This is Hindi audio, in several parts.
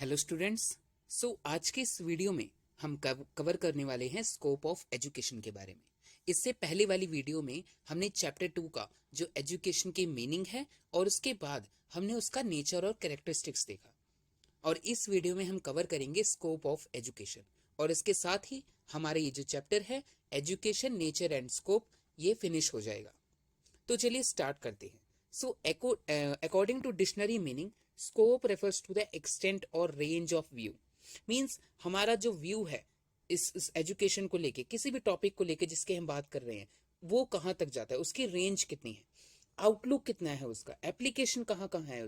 Hello students. आज के इस वीडियो में हम कवर करने वाले हैं स्कोप ऑफ एजुकेशन के बारे में। इससे पहले वाली वीडियो में हमने चैप्टर 2 का जो एजुकेशन की मीनिंग है और उसके बाद हमने उसका नेचर और कैरेक्टरिस्टिक्स देखा, और इस वीडियो में हम कवर करेंगे स्कोप ऑफ एजुकेशन, और इसके साथ ही हमारा ये जो चैप्टर है एजुकेशन नेचर एंड स्कोप, ये फिनिश हो जाएगा। तो चलिए स्टार्ट करते हैं। According to dictionary meaning, scope refers to the extent और रेंज ऑफ व्यू। मीन्स हमारा जो व्यू है इस एजुकेशन को लेके, किसी भी टॉपिक को लेके जिसके हम बात कर रहे हैं, वो कहाँ तक जाता है, उसकी रेंज कितनी है, आउटलुक कितना है, उसका एप्लीकेशन कहाँ कहाँ है,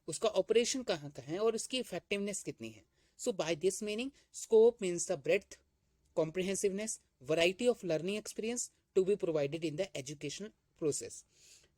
उसका ऑपरेशन कहाँ कहाँ है, और उसकी इफेक्टिवनेस कितनी है। So by this meaning, scope means the breadth, comprehensiveness, variety of learning experience to be provided in the educational process।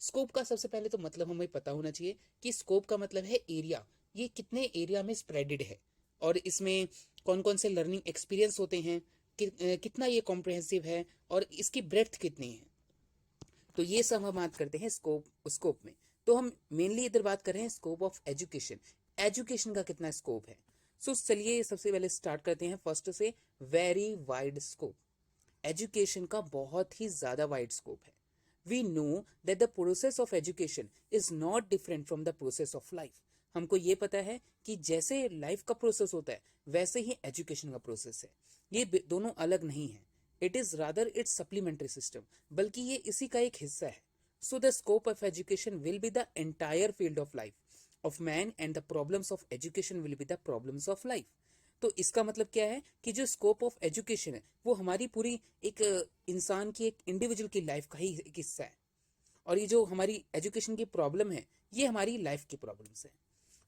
Scope का सबसे पहले तो मतलब हमें पता होना चाहिए कि स्कोप का मतलब है एरिया, ये कितने एरिया में स्प्रेडेड है, और इसमें कौन कौन से लर्निंग एक्सपीरियंस होते हैं, कितना ये कॉम्प्रहेंसिव है, और इसकी ब्रेड्थ कितनी है। तो ये सब हम बात करते हैं स्कोप में। तो हम मेनली इधर बात कर रहे हैं स्कोप ऑफ एजुकेशन, एजुकेशन का कितना स्कोप है। चलिए सबसे पहले स्टार्ट करते हैं फर्स्ट से। वेरी वाइड स्कोप, एजुकेशन का बहुत ही ज्यादा वाइड स्कोप है। We know that the process of education is not different from the process of life. हमको ये पता है कि जैसे लाइफ का प्रोसेस होता है वैसे ही एजुकेशन का प्रोसेस है, ये दोनों अलग नहीं है। It is rather it's supplementary system, बल्कि ये इसी का एक हिस्सा है। So the scope of education will be the entire field of life of man, and the problems of education will be the problems of life. तो इसका मतलब क्या है कि जो स्कोप ऑफ एजुकेशन है वो हमारी पूरी एक इंसान की, एक इंडिविजुअल की लाइफ का ही एक हिस्सा है, और ये जो हमारी एजुकेशन की प्रॉब्लम है ये हमारी लाइफ की प्रॉब्लम्स है।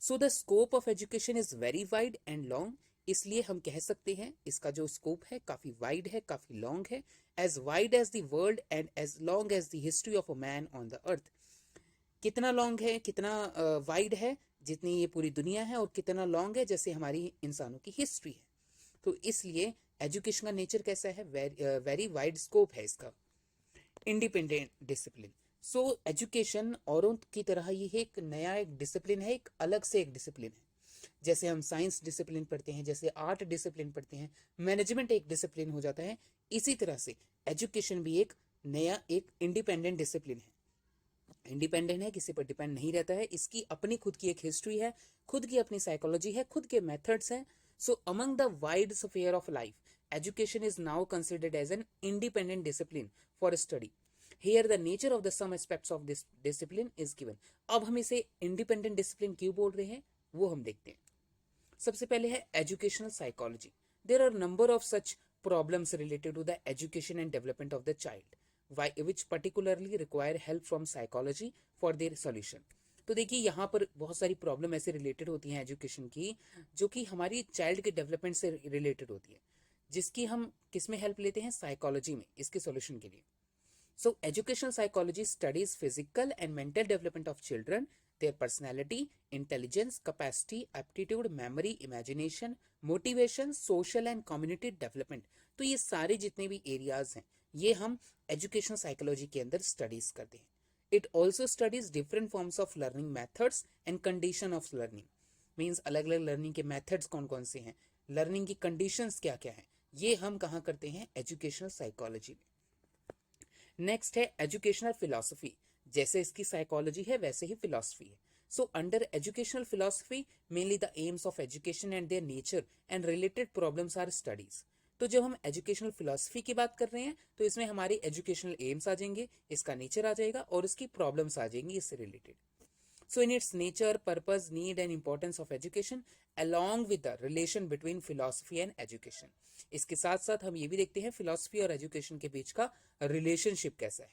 So the scope of education is very wide and long, इसलिए हम कह सकते हैं इसका जो स्कोप है काफी वाइड है, काफी लॉन्ग है। As wide as the world and as long as the history of a man on the earth. कितना लॉन्ग है, कितना वाइड है, जितनी ये पूरी दुनिया है, और कितना लॉन्ग है जैसे हमारी इंसानों की हिस्ट्री है। तो इसलिए एजुकेशन का नेचर कैसा है, वेरी वाइड स्कोप है इसका। इंडिपेंडेंट डिसिप्लिन, एजुकेशन औरों की तरह ये एक नया एक डिसिप्लिन है, एक अलग से एक डिसिप्लिन है। जैसे हम साइंस डिसिप्लिन पढ़ते हैं, जैसे आर्ट डिसिप्लिन पढ़ते हैं, मैनेजमेंट एक डिसिप्लिन हो जाता है, इसी तरह से एजुकेशन भी एक नया एक इंडिपेंडेंट डिसिप्लिन है। इंडिपेंडेंट है, किसी पर डिपेंड नहीं रहता है, इसकी अपनी खुद की एक हिस्ट्री है, खुद की अपनी साइकोलॉजी है, खुद के मेथड्स हैं। So among the wide sphere of life, education is now considered as an independent discipline for study. Here the nature of the sum aspects of this discipline is given. अब हम इसे इंडिपेंडेंट डिसिप्लिन क्यों बोल रहे हैं वो हम देखते हैं। सबसे पहले है educational psychology. There are number of such problems related to the education and development of the child which particularly require help from psychology for their solution। तो देखिए यहाँ पर बहुत सारी प्रॉब्लम ऐसे रिलेटेड होती हैं एजुकेशन की, जो कि हमारी चाइल्ड के डेवलपमेंट से रिलेटेड होती है, जिसकी हम किस में हेल्प लेते हैं, साइकोलॉजी में, इसके सॉल्यूशन के लिए। So educational psychology studies physical and mental development of children, their personality, intelligence, capacity, aptitude, memory, imagination, motivation, social and community development। तो ये सारे जितने भी एरियाज हैं ये हम एजुकेशनल साइकोलॉजी के अंदर स्टडीज करते हैं। It also studies different forms of learning methods and condition of learning. Means अलग अलग लर्निंग के मेथड्स कौन कौन से हैं, लर्निंग की कंडीशंस क्या क्या हैं, ये हम कहाँ करते हैं, एजुकेशनल साइकोलॉजी में। नेक्स्ट है एजुकेशनल फिलॉसफी। जैसे इसकी साइकोलॉजी है वैसे ही फिलॉसफी है। So under educational philosophy mainly the aims of education and their nature and related problems are studies. तो जब हम एजुकेशनल फिलॉसफी की बात कर रहे हैं तो इसमें हमारे एजुकेशनल एम्स आ जाएंगे, इसका नेचर आ जाएगा, और इसकी प्रॉब्लम्स आ जाएंगी इससे related. So in its nature, purpose, need and importance of education along with the relation between philosophy and education। इसके साथ साथ हम ये भी देखते हैं फिलॉसफी और एजुकेशन के बीच का रिलेशनशिप कैसा है।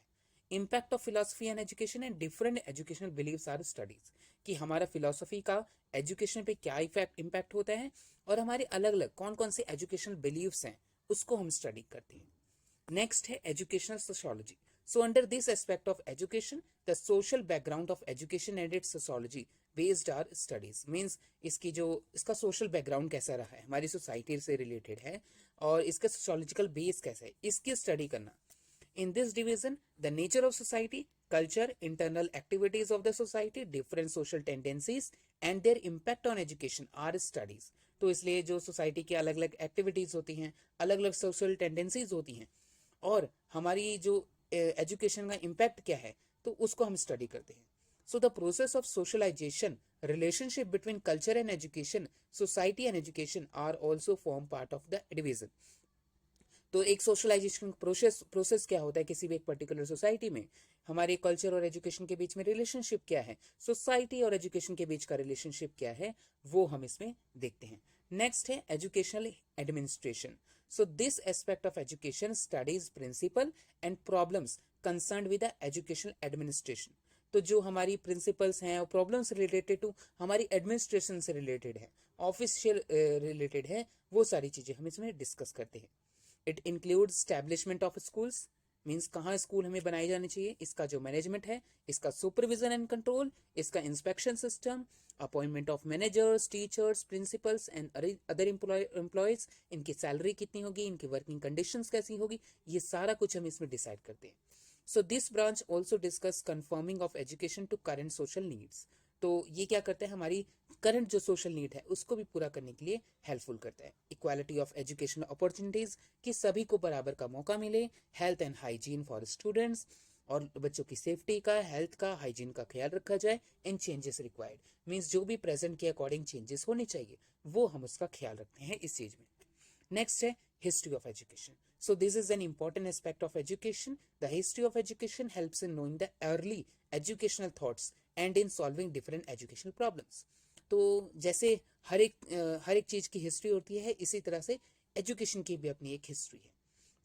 Impact of philosophy and education and different educational believes are studies, कि हमारा फिलॉसफी का एजुकेशन पे क्या इम्पैक्ट होता है, और हमारे अलग अलग कौन कौन से एजुकेशनल बिलीव्स हैं उसको हम स्टडी करते हैं। नेक्स्ट है educational sociology. So under this aspect of education, the social background of education and its sociology based are studies। Means इसका social background कैसा रहा है, हमारी सोसाइटी से रिलेटेड है, और इसका सोशोलॉजिकल बेस कैसा है, इसकी स्टडी करना। In this division, the nature of society, culture, internal activities of the society, different social tendencies and their impact on education are studies. तो इसलिए जो सोसाइटी की अलग अलग एक्टिविटीज होती हैं, अलग अलग सोशल टेंडेंसीज होती हैं, और हमारी जो एजुकेशन का इम्पैक्ट क्या है, तो उसको हम स्टडी करते हैं। So the process of socialization, relationship between culture and education, society and education are also form part of the division. तो एक सोशलाइजेशन प्रोसेस क्या होता है किसी भी एक पर्टिकुलर सोसाइटी में, हमारे कल्चर और एजुकेशन के बीच में रिलेशनशिप क्या है, सोसाइटी और एजुकेशन के बीच का रिलेशनशिप क्या है, वो हम इसमें देखते हैं। नेक्स्ट है educational administration. So this aspect of education studies principle and problems concern with the educational administration. तो जो हमारी प्रिंसिपल्स हैं और प्रॉब्लम्स रिलेटेड टू हमारी एडमिनिस्ट्रेशन से रिलेटेड है, ऑफिशियल रिलेटेड है, वो सारी चीजें हम इसमें डिस्कस करते हैं। It include establishment of schools, means कहाँ स्कूल हमें बनाए जाने चाहिए, इसका जो मैनेजमेंट है, इसका सुपरविजन एंड कंट्रोल, इसका inspection system, appointment of managers, teachers, principles and other employees, इनकी सैलरी कितनी होगी, इनकी वर्किंग कंडीशंस कैसी होगी, ये सारा कुछ हम इसमें डिसाइड करते हैं। So this branch also discuss conforming of education to current social needs. तो ये क्या करता है, हमारी करंट जो सोशल नीड है उसको भी पूरा करने के लिए हेल्पफुल करता है। इक्वालिटी ऑफ एजुकेशनल अपॉर्चुनिटीज, कि सभी को बराबर का मौका मिले। Health and hygiene for students, और बच्चों की सेफ्टी का, हेल्थ का, हाइजीन का ख्याल रखा जाए। एंड चेंजेस रिक्वायर्ड, मीन्स जो भी प्रेजेंट के अकॉर्डिंग चेंजेस होने चाहिए वो हम उसका ख्याल रखते हैं इस चीज में। नेक्स्ट है history of education. So this is an important aspect of education. The history of education helps in knowing the early educational thoughts and in solving different educational problems. तो जैसे हर एक चीज की हिस्ट्री होती है, इसी तरह से एजुकेशन की भी अपनी एक हिस्ट्री है।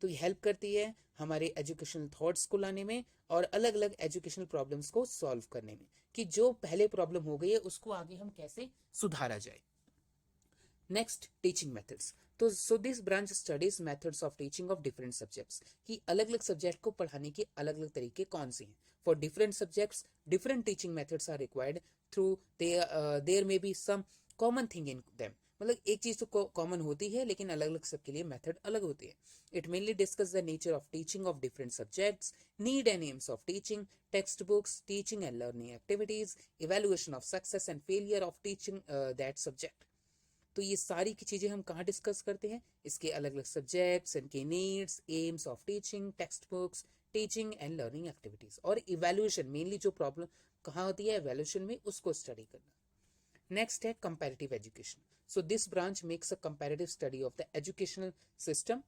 तो ये हेल्प करती है हमारे एजुकेशनल थॉट्स को लाने में और अलग अलग एजुकेशनल प्रॉब्लम्स को सॉल्व करने में, कि जो पहले प्रॉब्लम हो गई है उसको आगे हम कैसे सुधारा जाए। Next, teaching methods. तो so this branch studies methods of teaching of different subjects, कि अलग अलग सब्जेक्ट को पढ़ाने के अलग अलग तरीके कौन से हैं। For different subjects different teaching methods are required through there may be some common thing in them. मतलब एक चीज तो कॉमन होती है लेकिन अलग अलग सबके लिए मेथड अलग होती है। It mainly discuss the nature of teaching of different subjects, need and AIIMS of teaching, text books, teaching and learning activities, evaluation of success and failure of teaching that subject. तो ये सारी की चीजें हम कहाँ डिस्कस करते हैं, इसके अलग अलग सब्जेक्ट्स, इनके needs, AIIMS of teaching, text books, teaching and learning activities, और इवेल्युएशन, मेनली जो प्रॉब्लम कहाँ होती है इवेल्युएशन में, उसको स्टडी करना। नेक्स्ट है comparative education. So this branch makes a comparative study of the educational system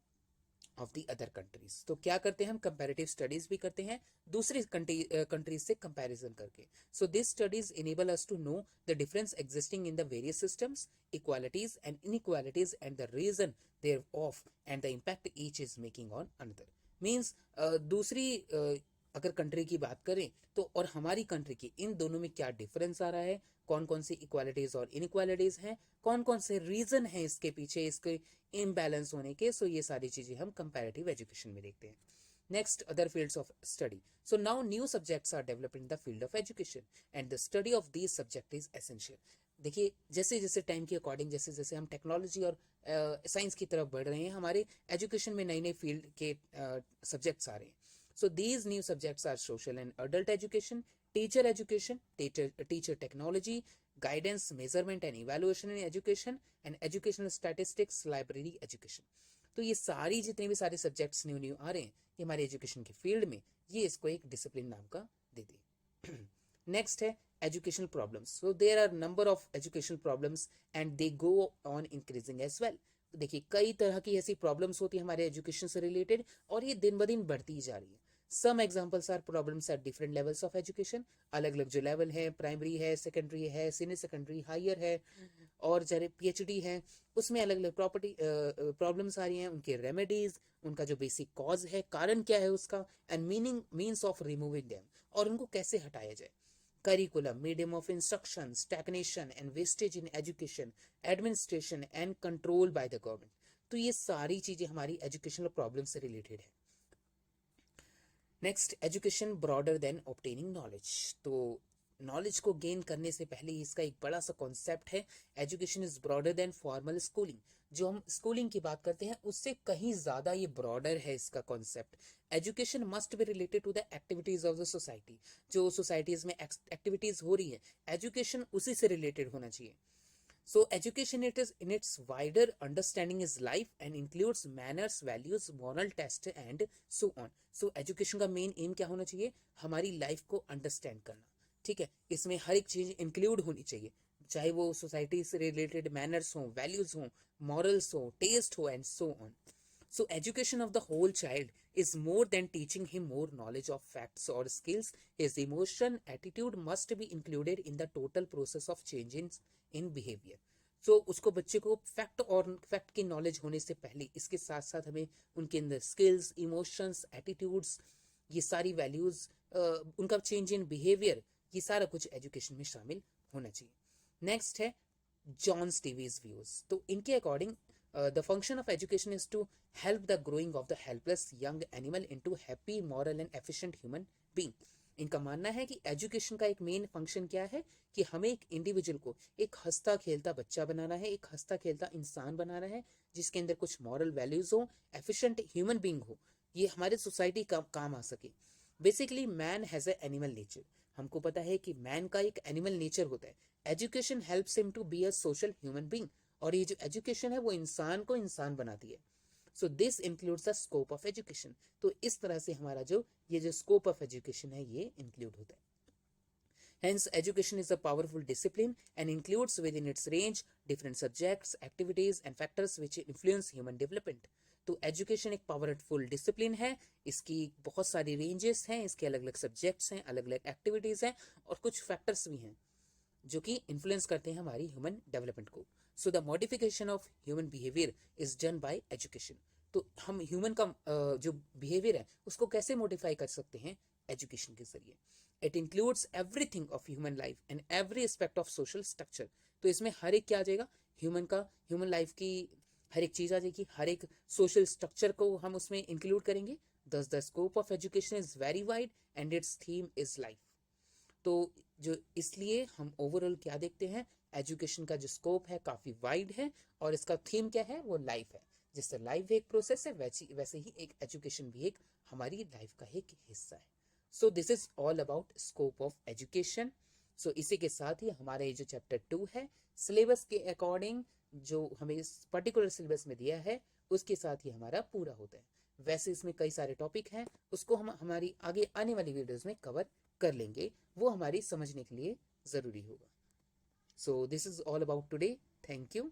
of the other countries. तो क्या करते हैं हम, कंपैरेटिव स्टडीज भी करते हैं दूसरी कंट्रीज से कंपैरिजन करके। So this studies enable us to know the difference existing in the various systems, equalities and inequalities and the reason there of and the impact each is making on another. Means दूसरी अगर कंट्री की बात करें तो और हमारी कंट्री की, इन दोनों में क्या डिफरेंस आ रहा है, कौन कौन सी इक्वालिटीज और इनइक्वालिटीज हैं, कौन कौन से रीजन हैं इसके पीछे, इसके इम्बैलेंस होने के। सो ये सारी चीजें हम कंपैरेटिव एजुकेशन में देखते हैं। Next, other fields of study. So now new subjects are developed in the field of education and the study of these subject is essential. देखिए जैसे जैसे टाइम के अकॉर्डिंग, जैसे जैसे हम टेक्नोलॉजी और साइंस की तरफ बढ़ रहे हैं, हमारे एजुकेशन में नए नए फील्ड के सब्जेक्ट्स आ रहे हैं। So these new subjects are social and adult education, teacher technology, guidance, measurement and evaluation in education, and educational statistics, library education. तो ये सारी जितने भी सारे सब्जेक्ट्स न्यू न्यू आ रहे हैं, ये हमारे एजुकेशन के फील्ड में, ये इसको एक डिसिप्लिन नाम का दे दिए। नेक्स्ट है educational problems. So there are number of educational problems and they go on increasing as well. तो देखिए कई तरह की ऐसी प्रॉब्लम्स होती है हमारे एजुकेशन से रिलेटेड, और ये दिन ब दिन बढ़ती ही जा रही है। Some examples are problems at different levels of education. अलग अलग जो लेवल है, प्राइमरी है, सेकेंडरी है, सीनियर सेकेंडरी, हायर है, और जैसे पीएचडी है, उसमें अलग अलग प्रॉब्लम्स आ रही हैं। उनके रेमेडीज, उनका जो बेसिक कॉज है, कारण क्या है उसका, and means of removing them, और उनको कैसे हटाया जाए। Curriculum, medium of instruction, stagnation and wastage in education, administration and control by the government. तो ये सारी चीजें हमारी एजुकेशनल प्रॉब्लम से रिलेटेड है। Next, education broader then obtaining knowledge. तो नॉलेज को गेन करने से पहले इसका एक बड़ा सा कॉन्सेप्ट है, education is broader then formal schooling. जो हम स्कूलिंग की बात करते हैं उससे कहीं ज्यादा ये ब्रॉडर है इसका concept. Education must be related to the activities of the society. जो सोसाइटीज में एक्टिविटीज हो रही है, एजुकेशन उसी से रिलेटेड होना चाहिए। So education it is in its wider understanding is life and includes manners, values, moral test and so on. So education का मेन एम क्या होना चाहिए, हमारी लाइफ को अंडरस्टैंड करना। ठीक है, इसमें हर एक चीज इंक्लूड होनी चाहिए, चाहे वो सोसाइटी से रिलेटेड मैनर्स हो, वैल्यूज हो, मॉरल्स हो, टेस्ट हो and so on. So education of the whole child is more than teaching him more knowledge of facts or skills. His emotion, attitude must be included in the total process of changing in behavior. So उसको बच्चे को फैक्ट और फैक्ट की नॉलेज होने से पहले इसके साथ साथ हमें उनके अंदर स्किल्स, इमोशंस, एटीट्यूड्स, ये सारी वैल्यूज, उनका चेंज इन बिहेवियर, ये सारा कुछ एजुकेशन में शामिल होना चाहिए। नेक्स्ट है जॉन स्टीवीज व्यूज। तो इनके according the function of education is to help the growing of the helpless young animal into happy, moral and efficient human being. इनका मानना है कि एजुकेशन का एक मेन फंक्शन क्या है कि हमें एक इंडिविजुअल को एक हंसता खेलता बच्चा बनाना है, एक हंसता खेलता इंसान बनाना है जिसके अंदर कुछ मॉरल वैल्यूज हो, एफिशिएंट ह्यूमन बीइंग हो, ये हमारे सोसाइटी का काम आ सके। Basically man has a animal nature. हमको पता है कि मैन का एक एनिमल नेचर होता है। Education helps him to be a social human being, और ये जो एजुकेशन है वो इंसान को इंसान बनाती है। So this includes the scope of education. तो इस तरह से हमारा जो ये जो स्कोप ऑफ एजुकेशन है ये इंक्लूड होता है। Hence, education is a powerful discipline and includes within its range different subjects, activities and factors which influence human development. तो एजुकेशन एक पावरफुल डिसिप्लिन है, इसकी बहुत सारी रेंजेस हैं, इसके अलग अलग सब्जेक्ट्स हैं, अलग अलग एक्टिविटीज हैं और कुछ फैक्टर्स भी हैं जो कि इन्फ्लुएंस करते हैं हमारी ह्यूमन डेवलपमेंट को। So the modification of human behaviour is done by education. तो हम ह्यूमन का जो बिहेवियर है उसको कैसे मॉडिफाई कर सकते हैं, एजुकेशन के जरिए। It includes everything of human life and every aspect of social structure. तो इसमें हर एक क्या आ जाएगा, ह्यूमन लाइफ की हर एक चीज आ जाएगी, हर एक सोशल स्ट्रक्चर को हम उसमें इंक्लूड करेंगे। दस the scope of education is very wide and it's theme is life. तो जो इसलिए हम ओवरऑल क्या देखते हैं, एजुकेशन का जो स्कोप है काफी वाइड है और इसका थीम क्या है, वो लाइफ है। जिससे लाइफ एक प्रोसेस है वैसे ही एक एजुकेशन भी एक हमारी लाइफ का एक हिस्सा है। So this is all about scope of education. So इसी के साथ ही हमारा ये जो चैप्टर 2 है, सिलेबस के अकॉर्डिंग जो हमें इस पर्टिकुलर सिलेबस में दिया है उसके साथ ही हमारा पूरा होता है। वैसे इसमें कई सारे टॉपिक हैं, उसको हम हमारी आगे आने वाली वीडियोस में कवर कर लेंगे, वो हमारी समझने के लिए जरूरी होगा। सो this is all about today. Thank you.